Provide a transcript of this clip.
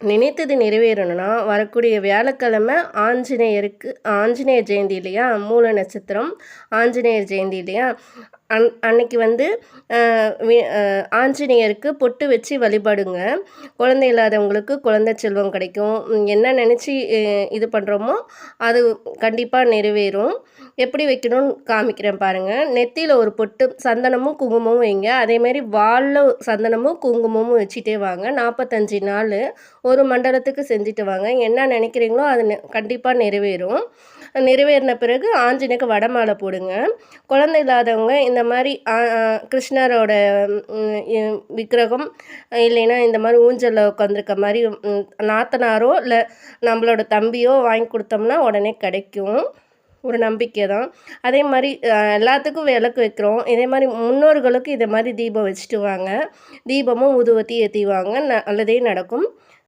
நினைத்தது நிறைவேறணும்னா, வரக்கூடிய வியாழக்கிழமை ஆஞ்சநேயர் ஜெயந்தி இல்லையா? மூல நட்சத்திரம், ஆஞ்சநேயர் ஜெயந்தி இல்லையா? அன்னைக்கு வந்து அ வி அ ஆஞ்சநேயருக்கு பொட்டு வச்சு வழிபடுங்க. குழந்தை இல்லாதவங்களுக்கு குழந்தை செல்வம் கிடைக்கும். என்ன நினச்சி இது பண்ணுறோமோ, அது கண்டிப்பா நிறைவேறும். எப்படி வைக்கணும்னு காமிக்கிறேன் பாருங்க. நெத்தியில ஒரு பொட்டு சந்தனமும், குங்குமமும் வைங்க. அதேமாரி வால்ல சந்தனமும், குங்குமமும் வச்சுட்டே வாங்க. 45 நாளு ஒரு மண்டலத்துக்கு செஞ்சுட்டு வாங்க. என்ன நினைக்கிறீங்களோ அது கண்டிப்பா நிறைவேறும். நிறைவேறின பிறகு ஆஞ்சநேயருக்கு வடை மாலை போடுங்க. குழந்தை இல்லாதவங்க இந்த மாரி அ அ கிருஷ்ணரோட விக்கிரகம் இல்லைன்னா இந்த மாரி ஊஞ்சல்ல உட்காந்துருக்க மாரி நாத்தனாரோ, இல்ல நம்மளோட தம்பியோ வாங்கி குடுத்தோம்னா உடனே கிடைக்கும். ஒரு நம்பிக்கை தான். அதே மாரி எல்லாத்துக்கும் விளக்கு வைக்கிறோம். இதே மாரி முன்னோர்களுக்கு இதை மாரி தீபம் வச்சுட்டு வாங்க. தீபமும், ஊதுவத்தி ஏத்தி வாங்க. நல்லதே நடக்கும்.